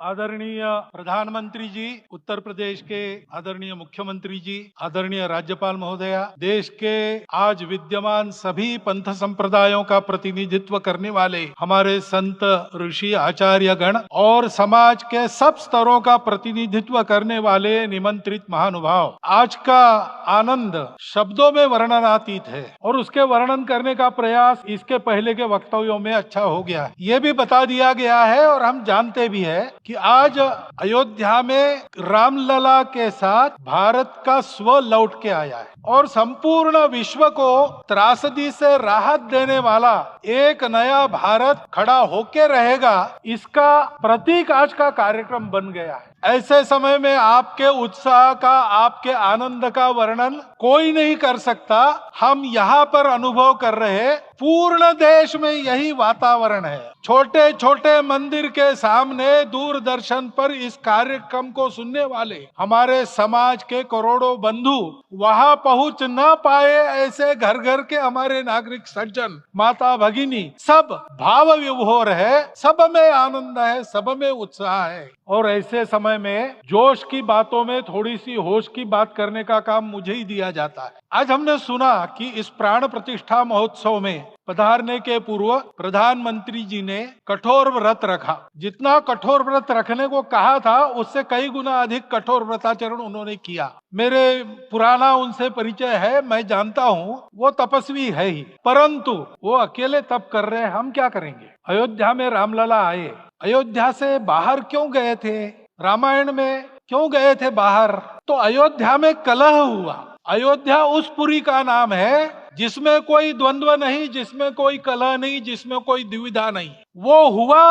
आदरणीय प्रधानमंत्री जी, उत्तर प्रदेश के आदरणीय मुख्यमंत्री जी, आदरणीय राज्यपाल महोदया, देश के आज विद्यमान सभी पंथ संप्रदायों का प्रतिनिधित्व करने वाले हमारे संत, ऋषि, आचार्य गण और समाज के सब स्तरों का प्रतिनिधित्व करने वाले निमंत्रित महानुभाव, आज का आनंद शब्दों में वर्णनातीत है और उसके वर्णन करने का प्रयास इसके पहले के वक्तव्यों में अच्छा हो गया है। ये भी बता दिया गया है और हम जानते भी है कि आज अयोध्या में रामलला के साथ भारत का स्व लौट के आया है और संपूर्ण विश्व को त्रासदी से राहत देने वाला एक नया भारत खड़ा होके रहेगा, इसका प्रतीक आज का कार्यक्रम बन गया है। ऐसे समय में आपके उत्साह का, आपके आनंद का वर्णन कोई नहीं कर सकता। हम यहाँ पर अनुभव कर रहे, पूर्ण देश में यही वातावरण है। छोटे छोटे मंदिर के सामने दूरदर्शन पर इस कार्यक्रम को सुनने वाले हमारे समाज के करोड़ों बंधु, वहां पहुंच न पाए ऐसे घर घर के हमारे नागरिक सज्जन, माता भगिनी, सब भाव विभोर है, सब में आनंद है, सब में उत्साह है। और ऐसे समय में जोश की बातों में थोड़ी सी होश की बात करने का काम मुझे ही दिया जाता है। आज हमने सुना कि इस प्राण प्रतिष्ठा महोत्सव में पधारने के पूर्व प्रधानमंत्री जी ने कठोर व्रत रखा। जितना कठोर व्रत रखने को कहा था, उससे कई गुना अधिक कठोर व्रताचरण उन्होंने किया। मेरे पुराना उनसे परिचय है, मैं जानता हूँ वो तपस्वी है ही, परंतु वो अकेले तप कर रहे हैं, हम क्या करेंगे। अयोध्या में रामलला आए, अयोध्या से बाहर क्यों गए थे, रामायण में क्यों गए थे बाहर, तो अयोध्या में कलह हुआ। अयोध्या उस पुरी का नाम है जिसमें कोई द्वंद्व नहीं, जिसमें कोई कलह नहीं, जिसमें कोई दुविधा नहीं। वो हुआ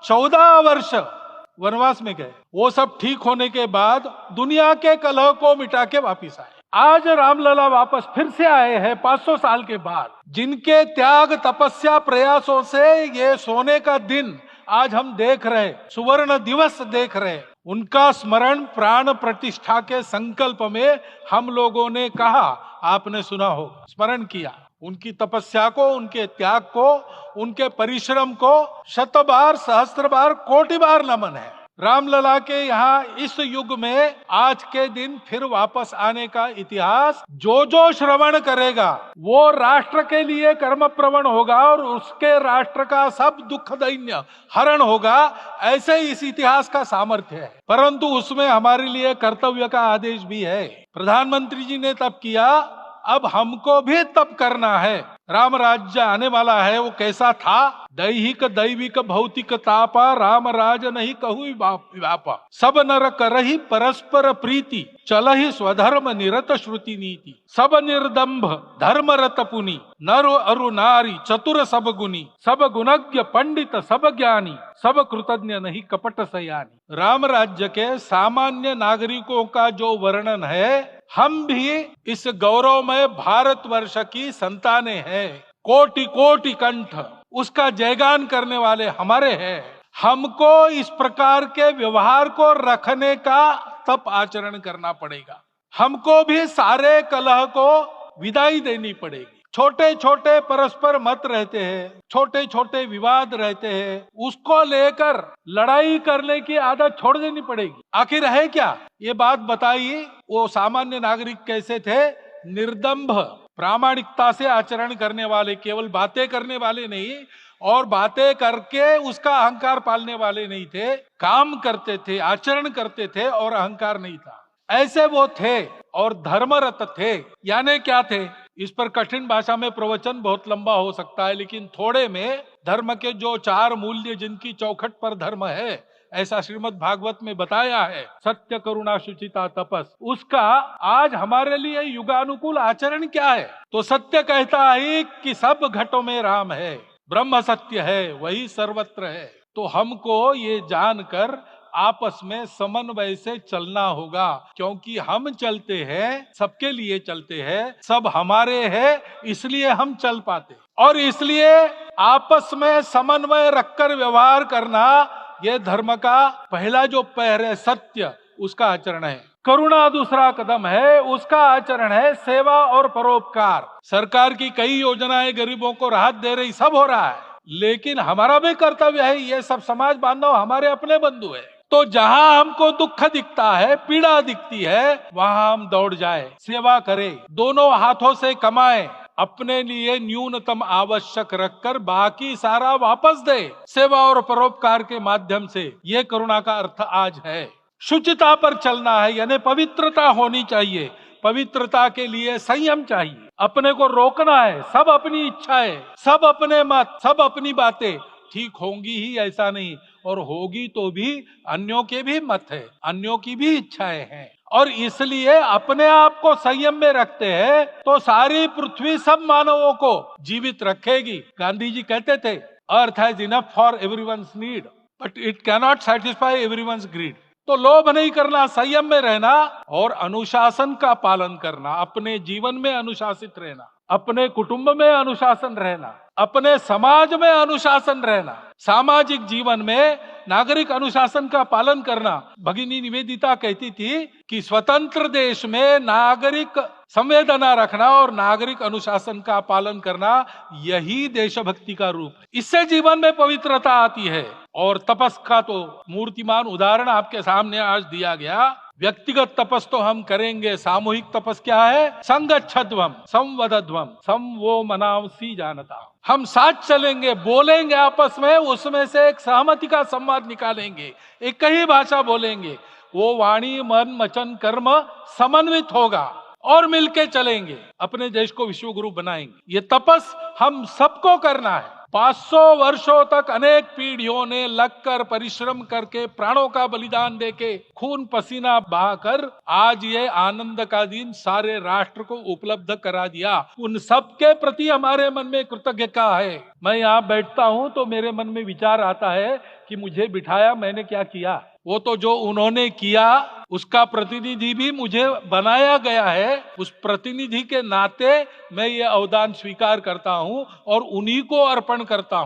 14 वर्ष वनवास में गए, वो सब ठीक होने के बाद दुनिया के कलह को मिटा के वापिस आए। आज रामलला वापस फिर से आए हैं 500 साल के बाद। जिनके त्याग, तपस्या, प्रयासों से ये सोने का दिन आज हम देख रहे, सुवर्ण दिवस देख रहे, उनका स्मरण प्राण प्रतिष्ठा के संकल्प में हम लोगों ने कहा, आपने सुना हो, स्मरण किया। उनकी तपस्या को, उनके त्याग को, उनके परिश्रम को शत बार, सहस्त्र बार, कोटि बार नमन है। रामलला के यहाँ इस युग में आज के दिन फिर वापस आने का इतिहास जो जो श्रवण करेगा वो राष्ट्र के लिए कर्म प्रवण होगा और उसके राष्ट्र का सब दुख दैन्य हरण होगा। ऐसे इस इतिहास का सामर्थ्य है, परंतु उसमें हमारे लिए कर्तव्य का आदेश भी है। प्रधानमंत्री जी ने तप किया, अब हमको भी तप करना है। राम राज्य आने वाला है, वो कैसा था, दैहिक दैविक भौतिक तापा, राम राज नहीं कहु व्यापा, सब नर करहि परस्पर प्रीति, चलहि स्वधर्म निरत श्रुति नीति, सब निर्दम्भ धर्म रत पुनि, नर अरु नारी चतुर सब गुनी, सब गुणज्ञ पंडित सब ज्ञानी, सब कृतज्ञ नहीं कपट सयानी। राम राज्य के सामान्य नागरिकों का जो वर्णन है, हम भी इस गौरवमय भारतवर्ष की संतानें हैं। कोटि कोटि कंठ उसका जयगान करने वाले हमारे हैं। हमको इस प्रकार के व्यवहार को रखने का तप आचरण करना पड़ेगा। हमको भी सारे कलह को विदाई देनी पड़ेगी। छोटे छोटे परस्पर मत रहते हैं, छोटे छोटे विवाद रहते हैं, उसको लेकर लड़ाई करने की आदत छोड़ देनी पड़ेगी। आखिर है क्या, ये बात बताइए। वो सामान्य नागरिक कैसे थे, निर्दम्भ प्रामाणिकता से आचरण करने वाले, केवल बातें करने वाले नहीं और बातें करके उसका अहंकार पालने वाले नहीं थे, काम करते थे, आचरण करते थे और अहंकार नहीं था, ऐसे वो थे। और धर्मरत थे, यानी क्या थे, इस पर कठिन भाषा में प्रवचन बहुत लंबा हो सकता है, लेकिन थोड़े में धर्म के जो 4 मूल्य जिनकी चौखट पर धर्म है, ऐसा श्रीमद् भागवत में बताया है, सत्य, करुणा, शुचिता, तपस, उसका आज हमारे लिए युगानुकूल आचरण क्या है। तो सत्य कहता है कि सब घटों में राम है, ब्रह्म सत्य है, वही सर्वत्र है। तो हमको ये जानकर आपस में समन्वय से चलना होगा, क्योंकि हम चलते हैं, सबके लिए चलते हैं, सब हमारे हैं, इसलिए हम चल पाते। और इसलिए आपस में समन्वय रखकर व्यवहार करना, ये धर्म का पहला जो पैर है, सत्य, उसका आचरण है। करुणा दूसरा कदम है, उसका आचरण है सेवा और परोपकार। सरकार की कई योजनाएं गरीबों को राहत दे रही, सब हो रहा है, लेकिन हमारा भी कर्तव्य है, ये सब समाज बांधव हमारे अपने बंधु है, तो जहां हमको दुख दिखता है, पीड़ा दिखती है, वहां हम दौड़ जाए, सेवा करें, दोनों हाथों से कमाएं, अपने लिए न्यूनतम आवश्यक रखकर बाकी सारा वापस दे, सेवा और परोपकार के माध्यम से। ये करुणा का अर्थ आज है। शुचिता पर चलना है, यानी पवित्रता होनी चाहिए। पवित्रता के लिए संयम चाहिए, अपने को रोकना है। सब अपनी इच्छा है, सब अपने मत, सब अपनी बातें ठीक होंगी ही ऐसा नहीं, और होगी तो भी अन्यों के भी मत है, अन्यों की भी इच्छाएं हैं, और इसलिए अपने आप को संयम में रखते हैं तो सारी पृथ्वी सब मानवों को जीवित रखेगी। गांधी जी कहते थे, earth has enough for everyone's need but it cannot satisfy everyone's greed. तो लोभ नहीं करना, संयम में रहना और अनुशासन का पालन करना, अपने जीवन में अनुशासित रहना, अपने कुटुंब में अनुशासन रहना, अपने समाज में अनुशासन रहना, सामाजिक जीवन में नागरिक अनुशासन का पालन करना। भगिनी निवेदिता कहती थी कि स्वतंत्र देश में नागरिक संवेदना रखना और नागरिक अनुशासन का पालन करना, यही देशभक्ति का रूप है। इससे जीवन में पवित्रता आती है। और तपस का तो मूर्तिमान उदाहरण आपके सामने आज दिया गया। व्यक्तिगत तपस तो हम करेंगे, सामूहिक तपस क्या है? संगच्छध्वम संवदध्वम समवो मनांसी जानता। हम साथ चलेंगे, बोलेंगे आपस में, उसमें से एक सहमति का संवाद निकालेंगे, एक ही भाषा बोलेंगे, वो वाणी मन वचन कर्म समन्वित होगा और मिलके चलेंगे, अपने देश को विश्व गुरु बनाएंगे। ये तपस हम सबको करना है। 500 वर्षों तक अनेक पीढ़ियों ने लगकर परिश्रम करके प्राणों का बलिदान देके खून पसीना बहाकर आज ये आनंद का दिन सारे राष्ट्र को उपलब्ध करा दिया। उन सब के प्रति हमारे मन में कृतज्ञता है। मैं यहाँ बैठता हूँ तो मेरे मन में विचार आता है कि मुझे बिठाया, मैंने क्या किया? वो तो जो उन्होंने किया उसका प्रतिनिधि भी मुझे बनाया गया है। उस प्रतिनिधि के नाते मैं ये अवदान स्वीकार करता हूं और उन्हीं को अर्पण करता हूं।